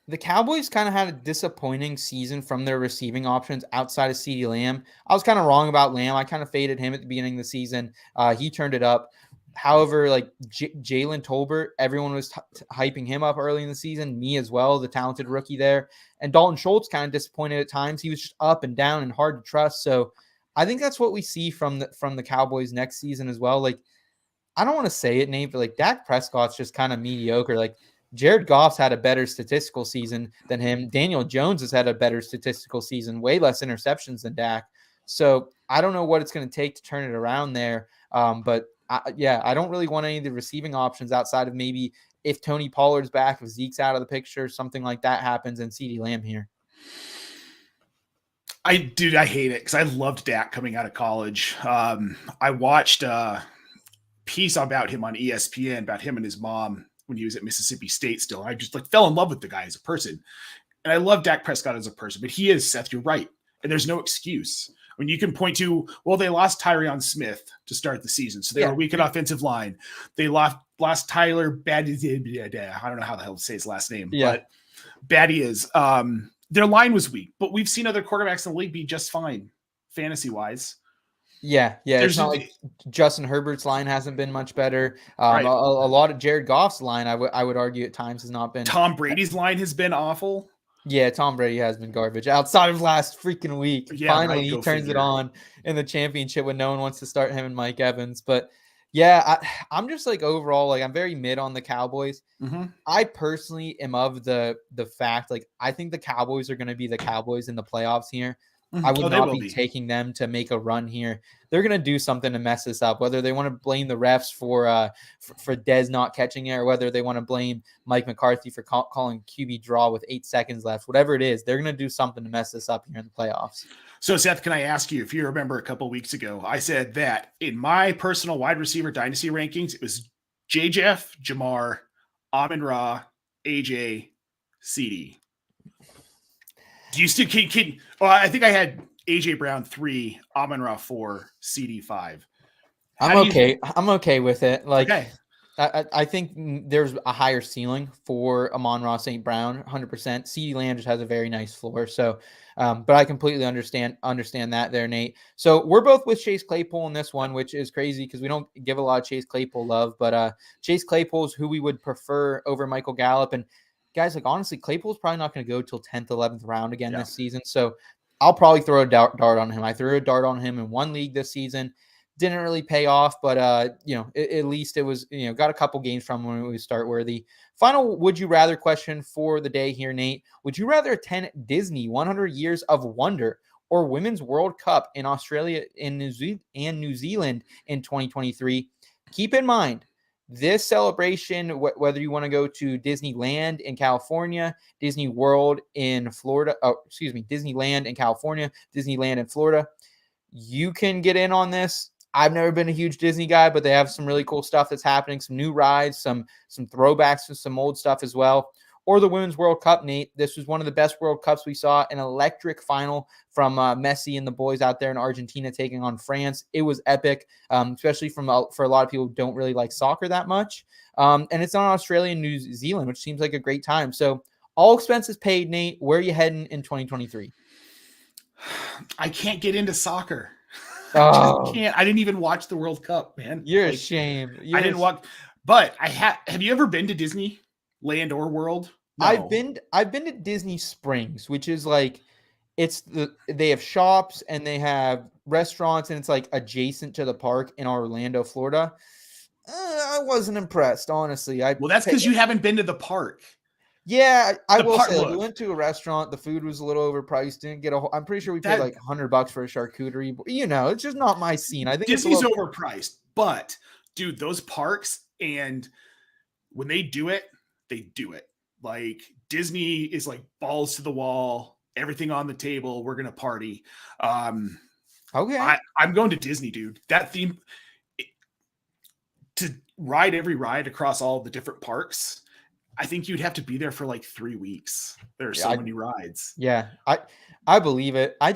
the Cowboys kind of had a disappointing season from their receiving options outside of CeeDee Lamb. I was kind of wrong about Lamb. I kind of faded him at the beginning of the season. He turned it up. However, like Jalen Tolbert, everyone was hyping him up early in the season. Me as well, the talented rookie there. And Dalton Schultz kind of disappointed at times. He was just up and down and hard to trust. So I think that's what we see from the Cowboys next season as well. Like, I don't want to say it, Nate, but like Dak Prescott's just kind of mediocre. Like Jared Goff's had a better statistical season than him. Daniel Jones has had a better statistical season, way less interceptions than Dak. So I don't know what it's going to take to turn it around there. But I don't really want any of the receiving options outside of maybe if Tony Pollard's back, if Zeke's out of the picture, something like that happens, and CeeDee Lamb here. I hate it because I loved Dak coming out of college. I watched a piece about him on ESPN about him and his mom when he was at Mississippi State still. I just fell in love with the guy as a person. And I love Dak Prescott as a person, but he is, Seth, you're right. And there's no excuse. When you can point to, well, they lost Tyrion Smith to start the season. So they were weak at offensive line. They lost Tyler Badie. I don't know how the hell to say his last name, but Badie is. Their line was weak, but we've seen other quarterbacks in the league be just fine fantasy-wise. Yeah. It's not like Justin Herbert's line hasn't been much better. Right. A lot of Jared Goff's line, I would argue at times has not been. Tom Brady's line has been awful. Yeah, Tom Brady has been garbage outside of last freaking week. Yeah, Finally, right, he go turns it figure. on in the championship when no one wants to start him and Mike Evans. But yeah, I'm just like overall, like I'm very mid on the Cowboys. Mhm. I personally am of the fact, like, I think the Cowboys are going to be the Cowboys in the playoffs here. I would Oh, they not will be be. taking them to make a run here. They're going to do something to mess this up, whether they want to blame the refs for Dez not catching it, or whether they want to blame Mike McCarthy for calling QB draw with 8 seconds left. Whatever it is, they're going to do something to mess this up here in the playoffs. So, Seth, can I ask you, if you remember a couple weeks ago, I said that in my personal wide receiver dynasty rankings, it was J. Jeff, Jamar, Amon-Ra, AJ, CD. Do you still can? Oh, I think I had AJ Brown 3, Amon-Ra 4, CD 5. I'm okay. I'm okay with it. Like, Okay. I think there's a higher ceiling for Amon-Ra St. Brown, 100%. CeeDee Lamb just has a very nice floor. So, but I completely understand that there, Nate. So we're both with Chase Claypool in this one, which is crazy because we don't give a lot of Chase Claypool love. But Chase Claypool is who we would prefer over Michael Gallup. And guys, like, honestly, Claypool's probably not going to go till 10th, 11th round again this season. So I'll probably throw a dart on him. I threw a dart on him in one league this season. Didn't really pay off, but at least it was, got a couple games from when it was start worthy. Final would you rather question for the day here, Nate. Would you rather attend Disney 100 Years of Wonder or Women's World Cup in Australia and New Zealand in 2023? Keep in mind, this celebration, whether you want to go to Disneyland in California, Disney World in Florida, Disneyland in California, Disneyland in Florida, you can get in on this. I've never been a huge Disney guy, but they have some really cool stuff that's happening, some new rides, some throwbacks to some old stuff as well. Or the Women's World Cup, Nate. This was one of the best World Cups we saw, an electric final from Messi and the boys out there in Argentina taking on France. It was epic, especially for a lot of people who don't really like soccer that much. And it's on Australia and New Zealand, which seems like a great time. So all expenses paid, Nate. Where are you heading in 2023? I can't get into soccer. Oh, can't. I didn't even watch the World Cup, man. You're a shame. I didn't watch, but I have you ever been to Disneyland or World? No. I've been to Disney Springs, which is like, they have shops and they have restaurants and it's like adjacent to the park in Orlando, Florida. I wasn't impressed, honestly. Well, that's because you haven't been to the park. Yeah, I will say, we went to a restaurant. The food was a little overpriced. Didn't get I'm pretty sure we paid like $100 for a charcuterie. It's just not my scene. I think Disney's overpriced. But dude, those parks, and when they do it, they do it. Like, Disney is like balls to the wall, everything on the table. We're gonna party. Okay, I'm going to Disney, dude. That theme to ride every ride across all the different parks. I think you'd have to be there for like 3 weeks. There are so many rides. Yeah, I believe it. I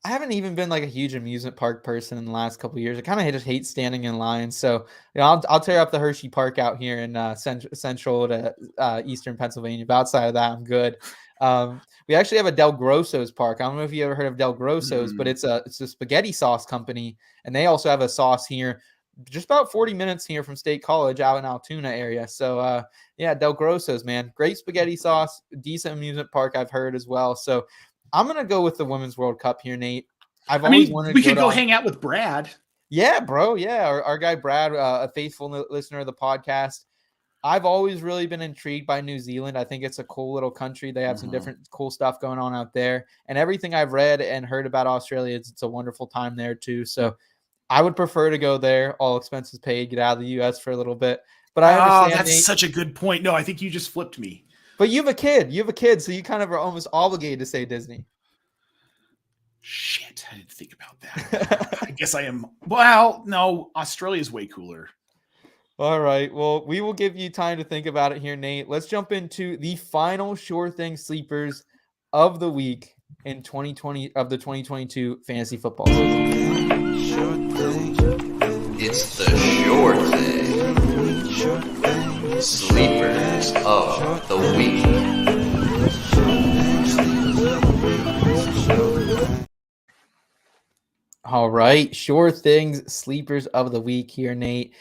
haven't even been like a huge amusement park person in the last couple of years. I kind of just hate standing in lines. So I'll tear up the Hershey Park out here in central to eastern Pennsylvania. But outside of that, I'm good. We actually have a Del Grosso's park. I don't know if you ever heard of Del Grosso's, but it's a spaghetti sauce company, and they also have a sauce here just about 40 minutes here from State College out in Altoona area. So Del Grosso's, man, great spaghetti sauce, decent amusement park I've heard as well. So I'm going to go with the Women's World Cup here, Nate. We could go hang out with Brad. Yeah, bro. Yeah. Our guy, Brad, a faithful listener of the podcast. I've always really been intrigued by New Zealand. I think it's a cool little country. They have some different cool stuff going on out there, and everything I've read and heard about Australia, it's a wonderful time there too. So I would prefer to go there, all expenses paid, get out of the U.S. for a little bit. But I understand. That's such a good point. No, I think you just flipped me. But you have a kid, so you kind of are almost obligated to say Disney. Shit, I didn't think about that. I guess I am. Well, no, Australia's way cooler. All right. Well, we will give you time to think about it here, Nate. Let's jump into the final sure thing sleepers of the week in 2020 of the 2022 fantasy football season. It's the sure thing. Sleepers of the week. All right, sure things, sleepers of the week here, Nate.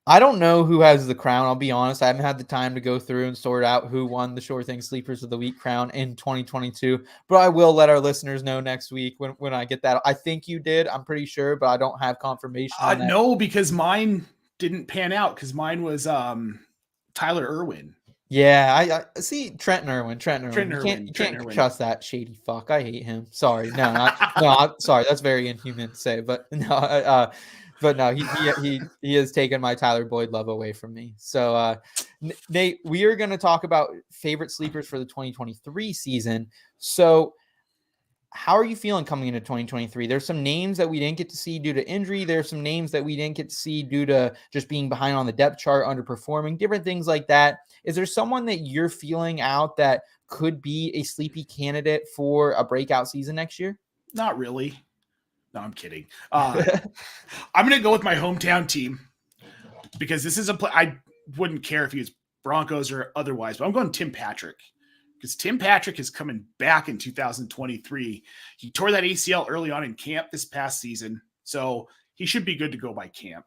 I don't know who has the crown. I'll be honest. I haven't had the time to go through and sort out who won the Sure Thing Sleepers of the Week crown in 2022. But I will let our listeners know next week when I get that. I think you did. I'm pretty sure, but I don't have confirmation on that. No, because mine didn't pan out because mine was Tyler Irwin. Yeah, I see Trenton Irwin. You can't Irwin. trust that shady fuck. I hate him. Sorry. No, I'm sorry. That's very inhuman to say, but no, he has taken my Tyler Boyd love away from me. So, Nate, we are going to talk about favorite sleepers for the 2023 season. So, how are you feeling coming into 2023? There's some names that we didn't get to see due to injury. There's some names that we didn't get to see due to just being behind on the depth chart, underperforming, different things like that. Is there someone that you're feeling out that could be a sleepy candidate for a breakout season next year? Not really. No, I'm kidding. I'm going to go with my hometown team because this is a play. I wouldn't care if he was Broncos or otherwise, but I'm going Tim Patrick because Tim Patrick is coming back in 2023. He tore that ACL early on in camp this past season, so he should be good to go by camp.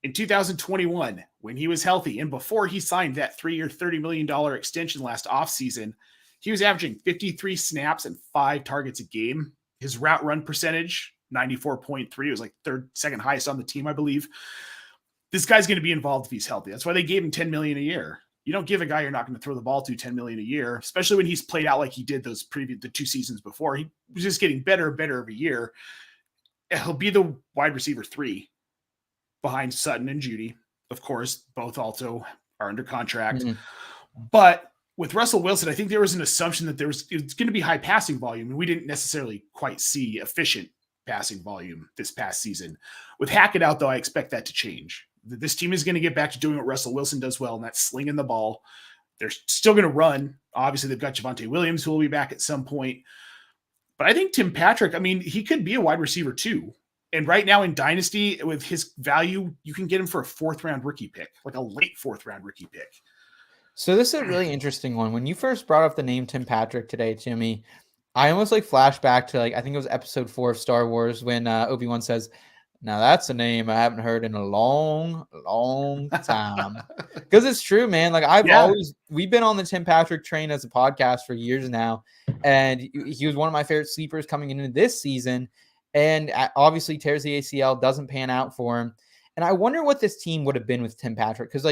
In 2021, when he was healthy and before he signed that 3-year, $30 million extension last offseason, he was averaging 53 snaps and 5 targets a game. His route run percentage, 94.3. It was like second highest on the team, I believe. This guy's going to be involved if he's healthy. That's why they gave him $10 million a year. You don't give a guy you're not going to throw the ball to $10 million a year, especially when he's played out like he did the 2 seasons before. He was just getting better and better every year. He'll be the wide receiver 3 behind Sutton and Judy. Of course, both also are under contract. Mm-hmm. But with Russell Wilson, I think there was an assumption that it's going to be high passing volume, and we didn't necessarily quite see efficient passing volume this past season. With Hackett out, though, I expect that to change. This team is going to get back to doing what Russell Wilson does well, and that's slinging the ball. They're still going to run. Obviously, they've got Javonte Williams, who will be back at some point. But I think Tim Patrick, he could be a wide receiver too. And right now in Dynasty, with his value, you can get him for a 4th-round rookie pick, like a late 4th-round rookie pick. So this is a really interesting one. When you first brought up the name Tim Patrick today to me, I almost flashed back to I think it was episode 4 of Star Wars when Obi-Wan says, "Now that's a name I haven't heard in a long, long time." Because it's true, man. We've been on the Tim Patrick train as a podcast for years now. And he was one of my favorite sleepers coming into this season. And obviously tears the ACL, doesn't pan out for him. And I wonder what this team would have been with Tim Patrick. Because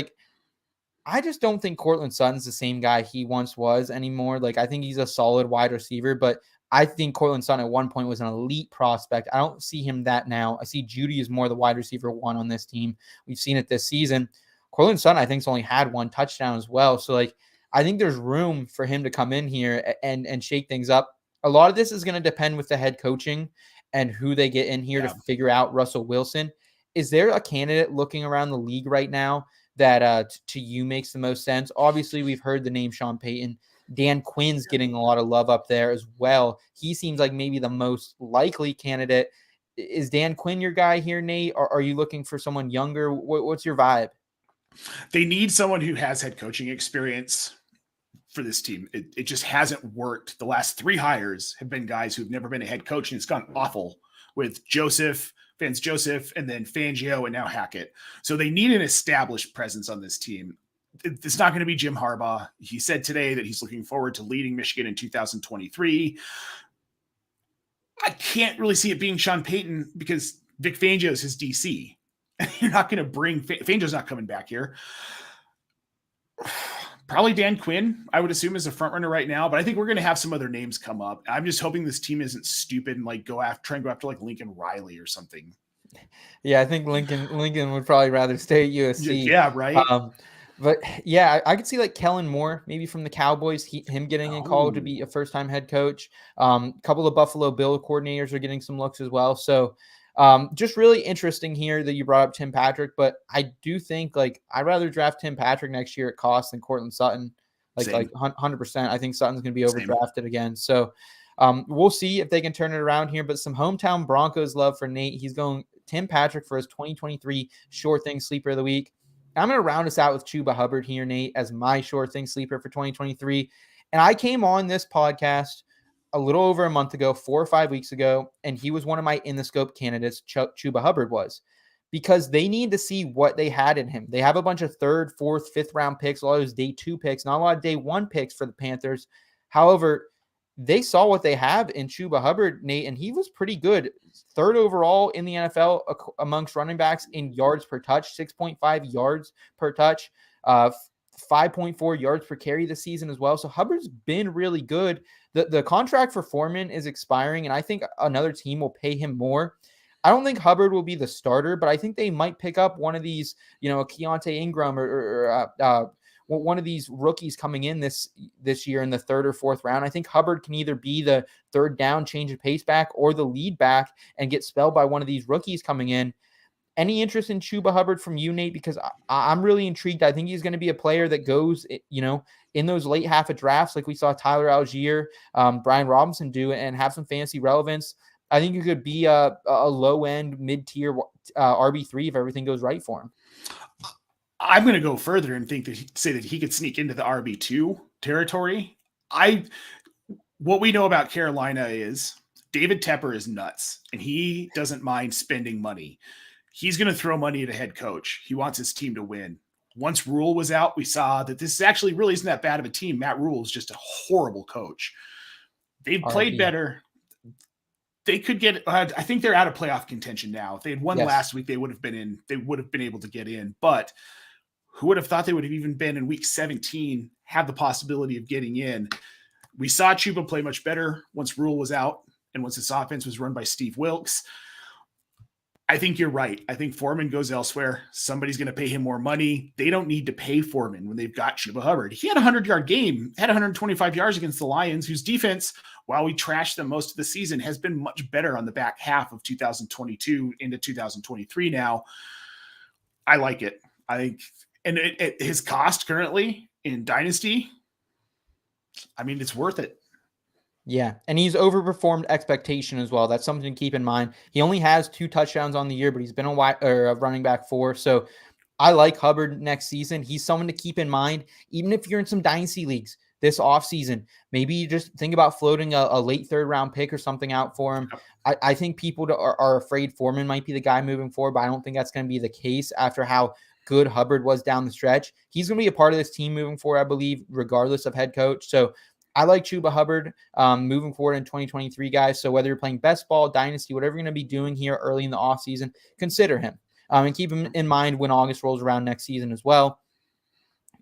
I just don't think Courtland Sutton's the same guy he once was anymore. I think he's a solid wide receiver, but I think Courtland Sutton at one point was an elite prospect. I don't see him that now. I see Judy as more the wide receiver 1 on this team. We've seen it this season. Courtland Sutton, I think, has only had 1 touchdown as well. So, I think there's room for him to come in here and shake things up. A lot of this is going to depend with the head coaching and who they get in here to figure out Russell Wilson. Is there a candidate looking around the league right now that to you makes the most sense? Obviously, we've heard the name Sean Payton. Dan Quinn's getting a lot of love up there as well. He seems like maybe the most likely candidate. Is Dan Quinn your guy here, Nate? Or are you looking for someone younger? What's your vibe? They need someone who has head coaching experience for this team. It just hasn't worked. The last 3 hires have been guys who've never been a head coach, and it's gone awful with Vance Joseph, and then Fangio, and now Hackett. So they need an established presence on this team. It's not going to be Jim Harbaugh. He said today that he's looking forward to leading Michigan in 2023. I can't really see it being Sean Payton because Vic Fangio is his DC. You're not going to bring Fangio's not coming back here. Probably Dan Quinn, I would assume, is a front runner right now, but I think we're going to have some other names come up. I'm just hoping this team isn't stupid and try and go after Lincoln Riley or something. Yeah, I think Lincoln would probably rather stay at USC. Yeah, right. But yeah, I could see Kellen Moore, maybe from the Cowboys, him getting a call to be a first-time head coach. A couple of Buffalo Bill coordinators are getting some looks as well. So just really interesting here that you brought up Tim Patrick, but I do think I'd rather draft Tim Patrick next year at cost than Courtland Sutton. 100%. I think Sutton's going to be overdrafted again. So we'll see if they can turn it around here, but some hometown Broncos love for Nate. He's going Tim Patrick for his 2023 Sure Thing Sleeper of the Week. I'm going to round us out with Chuba Hubbard here, Nate, as my Sure Thing Sleeper for 2023. And I came on this podcast a little over a month ago, 4 or 5 weeks ago, and he was one of my in the scope candidates. Chuba Hubbard was. because they need to see what they had in him. They have a bunch of 3rd, 4th, 5th round picks, a lot of those day 2 picks, not a lot of day 1 picks for the Panthers. However, they saw what they have in Chuba Hubbard, Nate, and he was pretty good. 3rd overall in the NFL amongst running backs in yards per touch, 6.5 yards per touch, 5.4 yards per carry this season as well. So Hubbard's been really good. The contract for Foreman is expiring, and I think another team will pay him more. I don't think Hubbard will be the starter, but I think they might pick up one of these, a Keontae Ingram or one of these rookies coming in this year in the 3rd or 4th round. I think Hubbard can either be the 3rd down change of pace back or the lead back and get spelled by one of these rookies coming in. Any interest in Chuba Hubbard from you, Nate? Because I'm really intrigued. I think he's going to be a player that goes, in those late half of drafts, like we saw Tyler Algier, Brian Robinson do, and have some fantasy relevance. I think he could be a low-end, mid-tier RB3 if everything goes right for him. I'm going to go further and say that he could sneak into the RB2 territory. What we know about Carolina is David Tepper is nuts, and he doesn't mind spending money. He's going to throw money at a head coach. He wants his team to win. Once Rule was out, we saw that this actually really isn't that bad of a team. Matt Rule is just a horrible coach. They've played better. They could get. I think they're out of playoff contention now. If they had won last week, they would have been in. They would have been able to get in. But who would have thought they would have even been in week 17? Have the possibility of getting in. We saw Chuba play much better once Rule was out and once this offense was run by Steve Wilkes. I think you're right. I think Foreman goes elsewhere. Somebody's going to pay him more money. They don't need to pay Foreman when they've got Chuba Hubbard. He had a 100-yard game, had 125 yards against the Lions, whose defense, while we trashed them most of the season, has been much better on the back half of 2022 into 2023 now. I like it. I think, and his cost currently in Dynasty, I mean, it's worth it. Yeah, and he's overperformed expectation as well. That's something to keep in mind. He only has 2 touchdowns on the year, but he's been a running back 4. So I like Hubbard next season. He's someone to keep in mind, even if you're in some dynasty leagues this offseason. Maybe you just think about floating a late 3rd round pick or something out for him. I think people are afraid Foreman might be the guy moving forward, but I don't think that's going to be the case after how good Hubbard was down the stretch. He's going to be a part of this team moving forward, I believe, regardless of head coach. So I like Chuba Hubbard moving forward in 2023, guys. So whether you're playing best ball, dynasty, whatever you're going to be doing here early in the offseason, consider him and keep him in mind when August rolls around next season as well.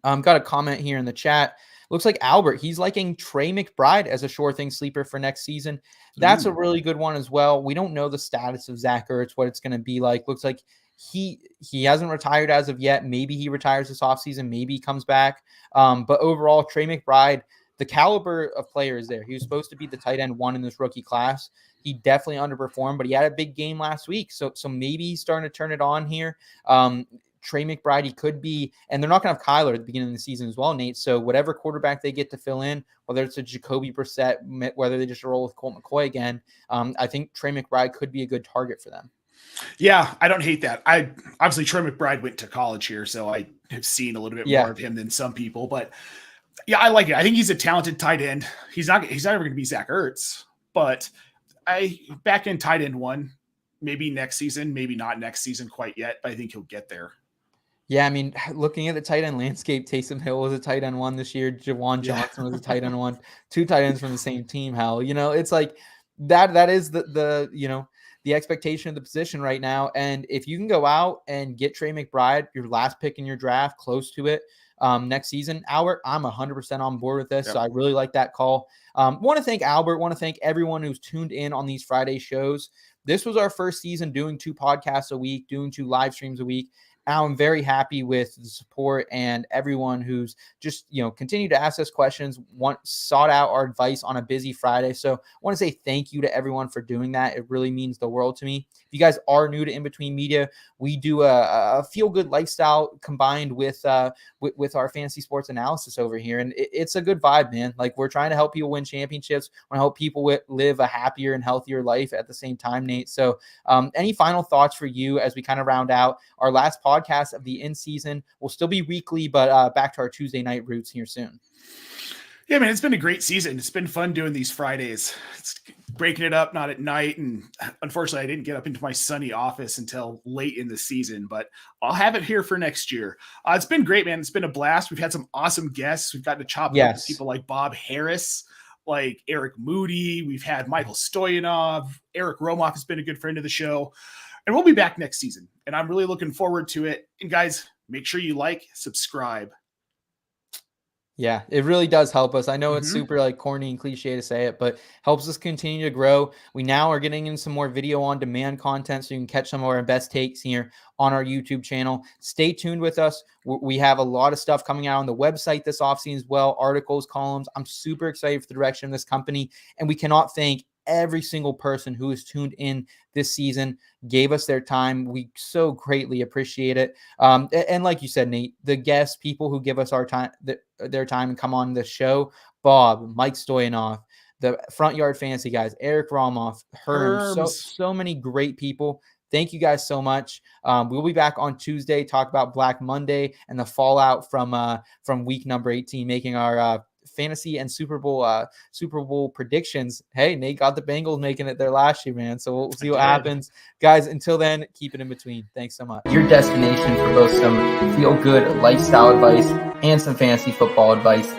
Got a comment here in the chat. Looks like Albert, he's liking Trey McBride as a sure thing sleeper for next season. That's a really good one as well. We don't know the status of Zach Ertz, what it's going to be like. Looks like he hasn't retired as of yet. Maybe he retires this offseason. Maybe he comes back. But overall, Trey McBride, the caliber of player is there. He was supposed to be the tight end 1 in this rookie class. He definitely underperformed, but he had a big game last week. So maybe he's starting to turn it on here. Trey McBride, he could be, and they're not going to have Kyler at the beginning of the season as well, Nate. So whatever quarterback they get to fill in, whether it's a Jacoby Brissett, whether they just roll with Colt McCoy again, I think Trey McBride could be a good target for them. Yeah, I don't hate that. Obviously Trey McBride went to college here, so I have seen a little bit more of him than some people, but yeah, I like it. I think he's a talented tight end. He's not ever going to be Zach Ertz, but back in tight end 1, maybe next season, maybe not next season quite yet, but I think he'll get there. Yeah, I mean, looking at the tight end landscape, Taysom Hill was a tight end 1 this year. Jawan Johnson was a tight end 1. 2 tight ends from the same team. Hell, it's like that is the expectation of the position right now. And if you can go out and get Trey McBride, your last pick in your draft, close to it, next season, Albert, I'm 100% on board with this. Yep. So I really like that call. Want to thank Albert. Want to thank everyone who's tuned in on these Friday shows. This was our first season doing 2 podcasts a week, doing 2 live streams a week. I'm very happy with the support and everyone who's just, continued to ask us questions, sought out our advice on a busy Friday. So I want to say thank you to everyone for doing that. It really means the world to me. If you guys are new to In Between Media, we do a feel-good lifestyle combined with our fantasy sports analysis over here. And it's a good vibe, man. Like, we're trying to help people win championships. We want to help people live a happier and healthier life at the same time, Nate. So any final thoughts for you as we kind of round out our last podcast of the in-season? Will still be weekly, but back to our Tuesday night roots here soon. Yeah, man, it's been a great season. It's been fun doing these Fridays. breaking it up, not at night. And unfortunately, I didn't get up into my sunny office until late in the season, but I'll have it here for next year. It's been great, man. It's been a blast. We've had some awesome guests. We've gotten to chop it up with people like Bob Harris, like Eric Moody. We've had Michael Stoyanov. Eric Romoff has been a good friend of the show. And we'll be back next season. And I'm really looking forward to it. And guys, make sure you like, subscribe. Yeah, it really does help us. I know it's super like corny and cliche to say it, but helps us continue to grow. We now are getting in some more video on demand content, so you can catch some of our best takes here on our YouTube channel. Stay tuned with us. We have a lot of stuff coming out on the website this offseason as well, articles, columns. I'm super excited for the direction of this company, and we cannot thank every single person who has tuned in this season, gave us their time. We so greatly appreciate it. And like you said, Nate, the guests, people who give us our time, their time and come on the show, Bob, Mike Stoyanov, the Front Yard Fantasy guys, Eric Romoff, Herm, so many great people. Thank you guys so much. We'll be back on Tuesday, talk about Black Monday and the fallout from week number 18, making our fantasy and Super Bowl predictions. Hey, Nate got the Bengals making it there last year, man. So we'll see what happens. Guys, until then, keep it in between. Thanks so much. Your destination for both some feel-good lifestyle advice and some fantasy football advice.